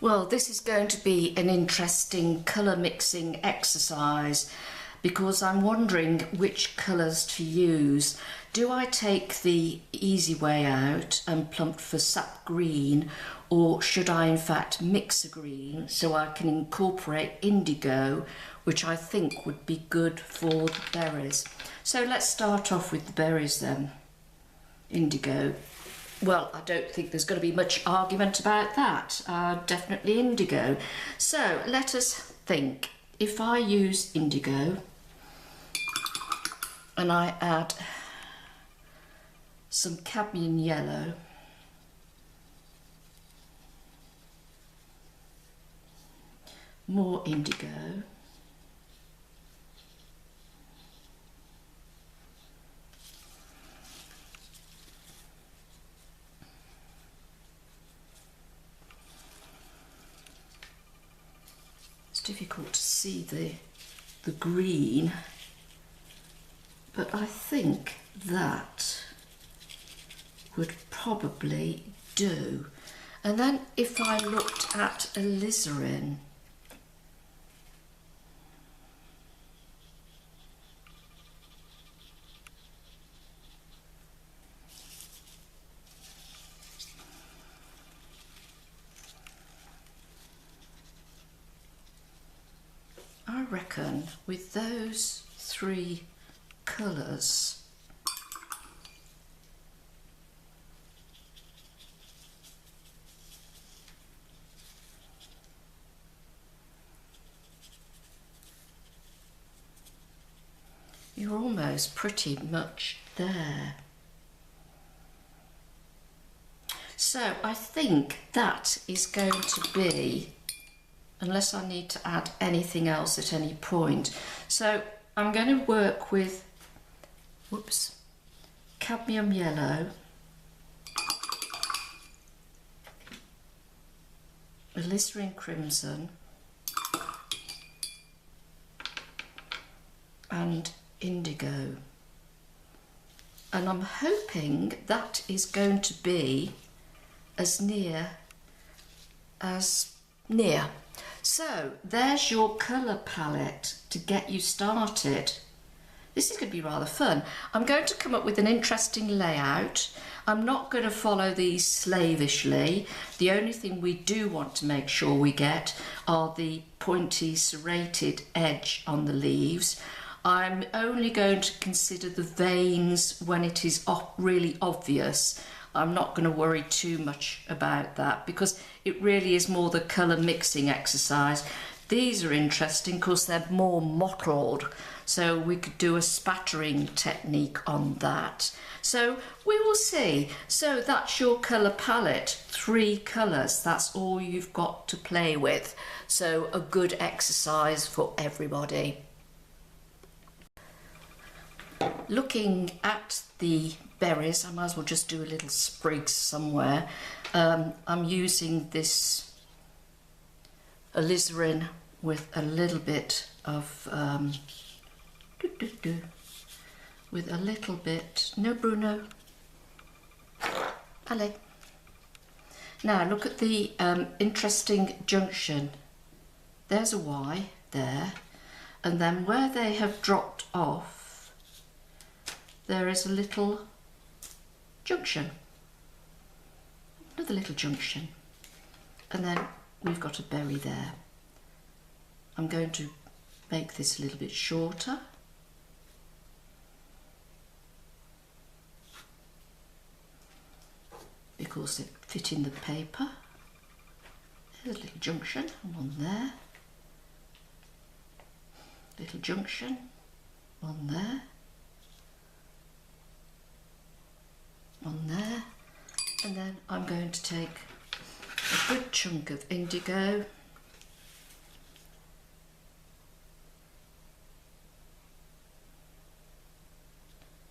Well, this is going to be an interesting colour mixing exercise because I'm wondering which colours to use. Do I take the easy way out and plump for sap green, or should I in fact mix a green so I can incorporate indigo, which I think would be good for the berries? So let's start off with the berries then. Indigo. Well, I don't think there's going to be much argument about that. Definitely indigo. So let us think. If I use indigo and I add some cadmium yellow, more indigo, difficult to see the green, but I think that would probably do. And then if I looked at alizarin, I reckon with those three colours, you're almost pretty much there. So I think that is going to be, unless I need to add anything else at any point. So I'm going to work with, cadmium yellow, alizarin crimson, and indigo. And I'm hoping that is going to be as near. So there's your colour palette to get you started. This is going to be rather fun. I'm going to come up with an interesting layout. I'm not going to follow these slavishly. The only thing we do want to make sure we get are the pointy serrated edge on the leaves. I'm only going to consider the veins when it is really obvious. I'm not going to worry too much about that because it really is more the colour mixing exercise. These are interesting because they're more mottled, so we could do a spattering technique on that. So we will see. So that's your colour palette, 3 colours, that's all you've got to play with. So a good exercise for everybody. Looking at the berries, I might as well just do a little sprig somewhere. I'm using this alizarin with a little bit of with a little bit, no Bruno, allez. Now look at the interesting junction. There's a Y there, and then where they have dropped off there is a little junction, another little junction, and then we've got a berry there. I'm going to make this a little bit shorter. Because it fit in the paper. There's a little junction, one there. Little junction, one there. On there, and then I'm going to take a good chunk of indigo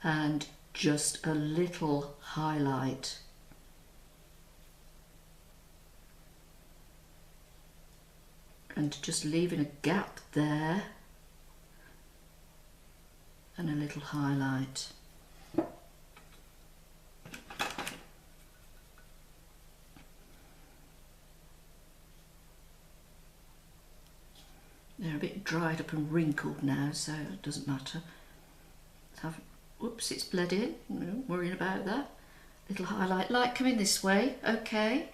and just a little highlight. And just leaving a gap there and a little highlight. dried up and wrinkled now, so it doesn't matter. Whoops, it's bled in. No worrying about that. Little highlight light coming this way. Okay.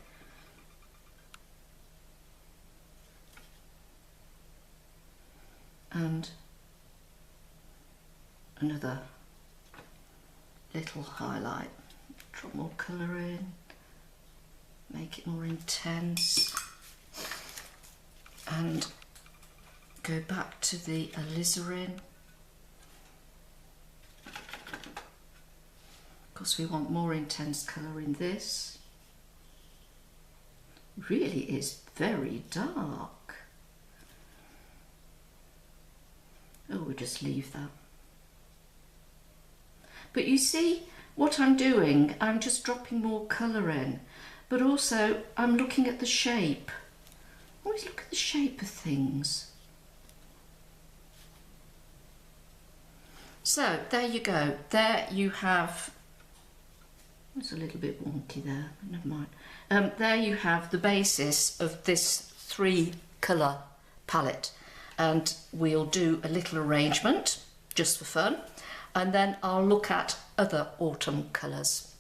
And another little highlight. Drop more colour in. Make it more intense. And go back to the alizarin. Of course, we want more intense colour in this. It really is very dark. Oh, we'll just leave that. But you see what I'm doing? I'm just dropping more colour in, but also I'm looking at the shape. Always look at the shape of things. So there you go. There you have. It's a little bit wonky there. Never mind. There you have the basis of this 3 colour palette, and we'll do a little arrangement just for fun, and then I'll look at other autumn colours.